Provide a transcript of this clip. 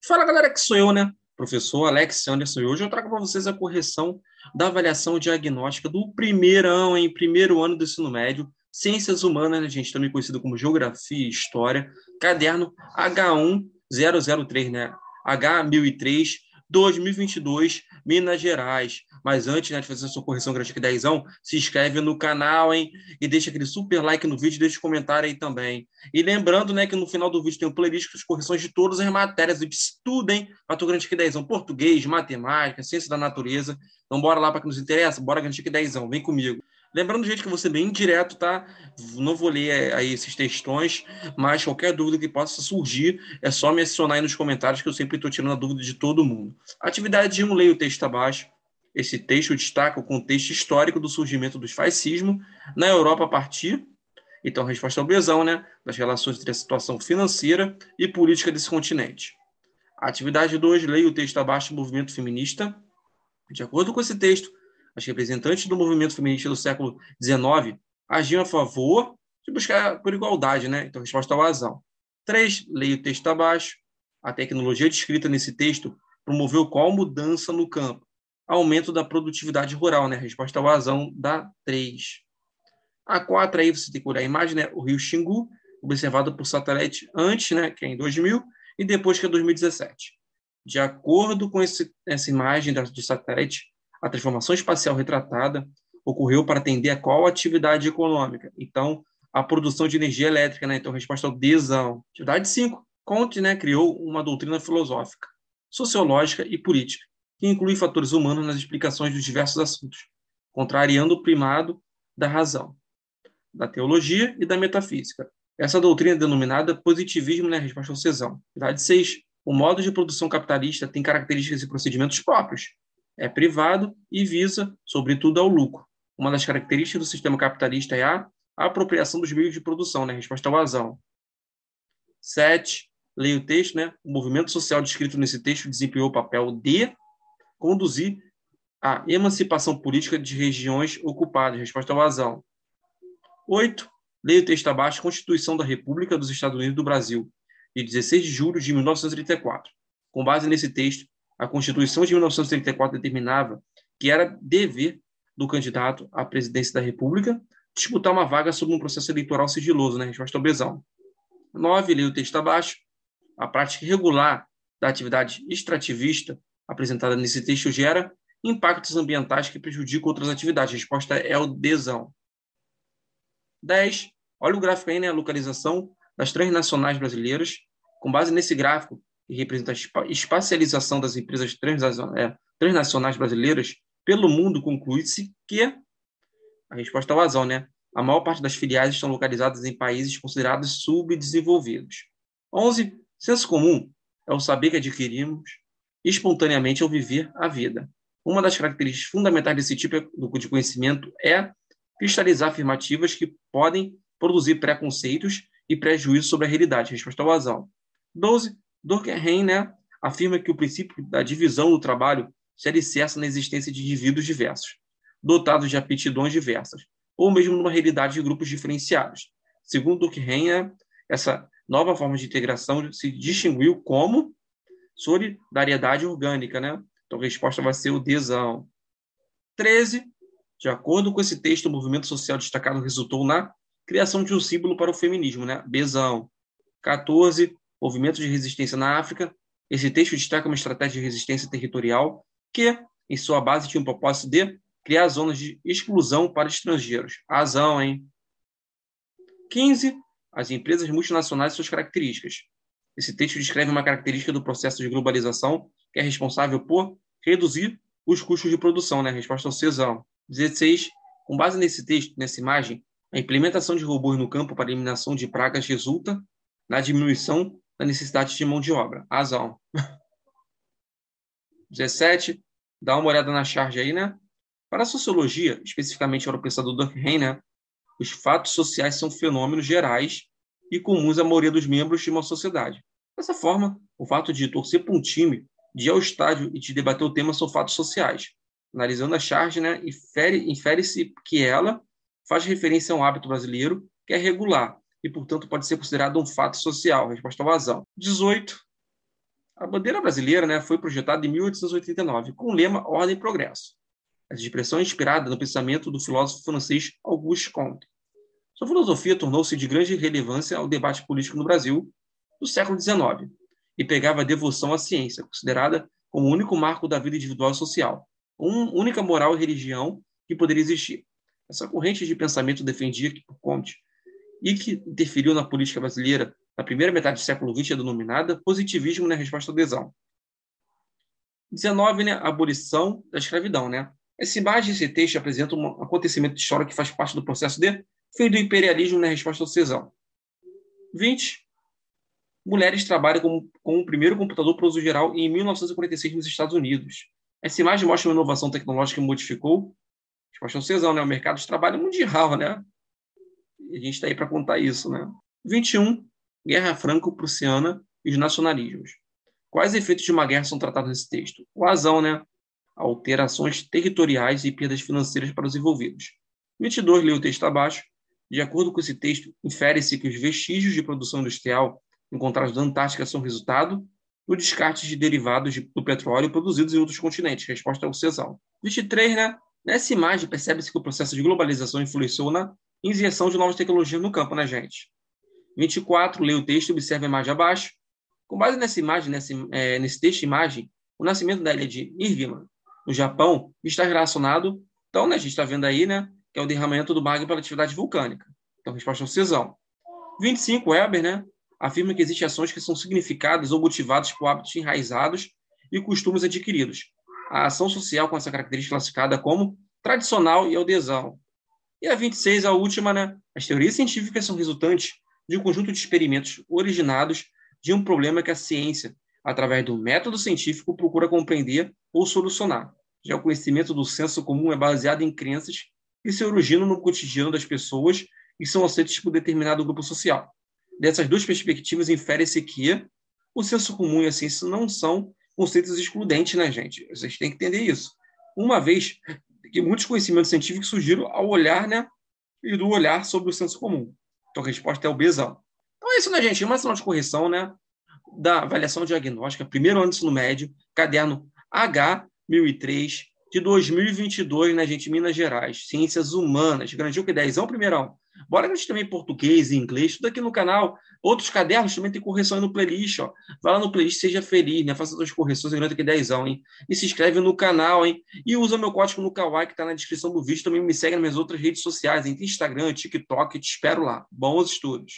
Fala galera, que sou eu, né? Professor Alex Anderson, e hoje eu trago para vocês a correção da avaliação diagnóstica do primeiro ano do ensino médio, Ciências Humanas, né, gente? Também conhecido como Geografia e História, caderno H1003, né? H1003, 2022, Minas Gerais. Mas antes, né, de fazer a sua correção gráfica 10, se inscreve no canal, hein? E deixa aquele super like no vídeo, deixa um comentário aí também. E lembrando, né, que no final do vídeo tem um playlist com as correções de todas as matérias. Estudem para tu garantir que 10, português, matemática, ciência da natureza. Então bora lá para que nos interessa, bora garantir que 10, vem comigo. Lembrando, gente, que você bem direto, tá? Não vou ler aí esses textões, mas qualquer dúvida que possa surgir, é só me acionar aí nos comentários, que eu sempre estou tirando a dúvida de todo mundo. Atividade 1, leia o texto abaixo. Esse texto destaca o contexto histórico do surgimento do fascismo na Europa a partir... Então, a resposta é o Bzão, né? Das relações entre a situação financeira e política desse continente. A atividade 2, leia o texto abaixo do movimento feminista. De acordo com esse texto, as representantes do movimento feminista do século XIX agiam a favor de buscar por igualdade, né? Então, a resposta é o Azão. 3, leia o texto abaixo. A tecnologia descrita nesse texto promoveu qual mudança no campo? Aumento da produtividade rural, né? A resposta é o Azão da 3. A 4, aí você tem que olhar a imagem, né? O rio Xingu, observado por satélite antes, né? Que é em 2000, e depois, que é 2017. De acordo com essa imagem de satélite, a transformação espacial retratada ocorreu para atender a qual atividade econômica? Então, a produção de energia elétrica, né? Então, a resposta é o Dzão. Atividade 5. Comte, né, criou uma doutrina filosófica, sociológica e política, que inclui fatores humanos nas explicações dos diversos assuntos, contrariando o primado da razão, da teologia e da metafísica. Essa doutrina é denominada positivismo, né? Resposta ao Cezão. Atividade 6. O modo de produção capitalista tem características e procedimentos próprios. É privado e visa, sobretudo, ao lucro. Uma das características do sistema capitalista é a apropriação dos meios de produção, né? Resposta ao Azão. 7. Leia o texto, né? O movimento social descrito nesse texto desempenhou o papel de conduzir a emancipação política de regiões ocupadas. Resposta ao Azão. 8. Leia o texto abaixo. Constituição da República dos Estados Unidos do Brasil, de 16 de julho de 1934. Com base nesse texto, a Constituição de 1934 determinava que era dever do candidato à presidência da República disputar uma vaga sob um processo eleitoral sigiloso, né? Resposta ao Bzão. 9. Leia o texto abaixo. A prática irregular da atividade extrativista apresentada nesse texto gera impactos ambientais que prejudicam outras atividades. A resposta é o Dzão. 10. Olha o gráfico aí, né? A localização das transnacionais brasileiras. Com base nesse gráfico, que representa a espacialização das empresas transnacionais brasileiras pelo mundo, conclui-se que a resposta é o Azão, né? A maior parte das filiais estão localizadas em países considerados subdesenvolvidos. 11. Senso comum é o saber que adquirimos espontaneamente ao viver a vida. Uma das características fundamentais desse tipo de conhecimento é cristalizar afirmativas que podem produzir preconceitos e prejuízos sobre a realidade. Resposta ao Azão. 12. Durkheim, né, afirma que o princípio da divisão do trabalho se alicerça na existência de indivíduos diversos, dotados de aptidões diversas, ou mesmo numa realidade de grupos diferenciados. Segundo Durkheim, essa nova forma de integração se distinguiu como solidariedade orgânica, né? Então a resposta vai ser o Dzão. 13. De acordo com esse texto, o movimento social destacado resultou na criação de um símbolo para o feminismo, né? Bzão. 14. Movimento de resistência na África. Esse texto destaca uma estratégia de resistência territorial que, em sua base, tinha um propósito de criar zonas de exclusão para estrangeiros. Azão, hein? 15. As empresas multinacionais e suas características. Esse texto descreve uma característica do processo de globalização que é responsável por reduzir os custos de produção, né? Resposta ao Cezão. 16. Com base nesse texto, nessa imagem, a implementação de robôs no campo para eliminação de pragas resulta na diminuição da necessidade de mão de obra. Azão. 17. Dá uma olhada na charge aí, né? Para a sociologia, especificamente para o pensador Durkheim, né? Os fatos sociais são fenômenos gerais e comuns à maioria dos membros de uma sociedade. Dessa forma, o fato de torcer para um time, de ir ao estádio e de debater o tema são fatos sociais. Analisando a charge, né, infere-se que ela faz referência a um hábito brasileiro que é regular e, portanto, pode ser considerado um fato social. Resposta ao Azão. 18. A bandeira brasileira, né, foi projetada em 1889, com o lema Ordem e Progresso. Essa expressão é inspirada no pensamento do filósofo francês Auguste Comte. Sua filosofia tornou-se de grande relevância ao debate político no Brasil do século XIX e pregava a devoção à ciência, considerada como o único marco da vida individual e social, única moral e religião que poderia existir. Essa corrente de pensamento defendia que, por Comte, e que interferiu na política brasileira na primeira metade do século XX, é denominada positivismo na resposta à adesão. 19, né, a abolição da escravidão, né? Essa imagem, esse texto apresenta um acontecimento histórico que faz parte do processo de fim do imperialismo na resposta à adesão. 20, mulheres trabalham com o primeiro computador para uso geral em 1946 nos Estados Unidos. Essa imagem mostra uma inovação tecnológica que modificou a resposta à adesão, né? O mercado de trabalho mundial, né? E a gente está aí para contar isso, né? 21, Guerra Franco-Prussiana e os nacionalismos. Quais efeitos de uma guerra são tratados nesse texto? O razão, né? Alterações territoriais e perdas financeiras para os envolvidos. 22, leia o texto abaixo. De acordo com esse texto, infere-se que os vestígios de produção industrial encontrados na Antártica são resultado do descarte de derivados do petróleo produzidos em outros continentes. Resposta ao Cesal. 23, né? Nessa imagem, percebe-se que o processo de globalização influenciou na inserção de novas tecnologias no campo, né, gente? 24, leia o texto e observe a imagem abaixo. Com base nessa imagem, nesse texto e imagem, o nascimento da ilha de Hirvina, no Japão, está relacionado, então, né, a gente está vendo aí, né, que é o derramamento do magma pela atividade vulcânica. Então, resposta ao Cesão. 25, Weber, né, afirma que existem ações que são significadas ou motivadas por hábitos enraizados e costumes adquiridos. A ação social com essa característica classificada como tradicional e adesão. E a 26, a última, né, as teorias científicas são resultantes de um conjunto de experimentos originados de um problema que a ciência, através do método científico, procura compreender ou solucionar. Já o conhecimento do senso comum é baseado em crenças que se originam no cotidiano das pessoas e são aceitas por determinado grupo social. Dessas duas perspectivas, infere-se que o senso comum e a ciência não são conceitos excludentes, né, gente? Vocês têm que entender isso. Uma vez que muitos conhecimentos científicos surgiram ao olhar, né, e do olhar sobre o senso comum. Então, a resposta é o Bzão. Então é isso, né, gente? Uma ação de correção, né, da avaliação diagnóstica, primeiro ano do ensino médio, caderno H1003, de 2022, né, gente? Minas Gerais, Ciências Humanas. Garantiu que 10ão, primeirão. Bora que a gente também português e inglês, tudo aqui no canal. Outros cadernos também tem correção aí no playlist, ó. Vai lá no playlist, seja feliz, né? Faça suas correções e garanta que 10ão, hein? E se inscreve no canal, hein? E usa meu código no Kawaii, que tá na descrição do vídeo. Também me segue nas minhas outras redes sociais, hein? Instagram, TikTok, te espero lá. Bons estudos!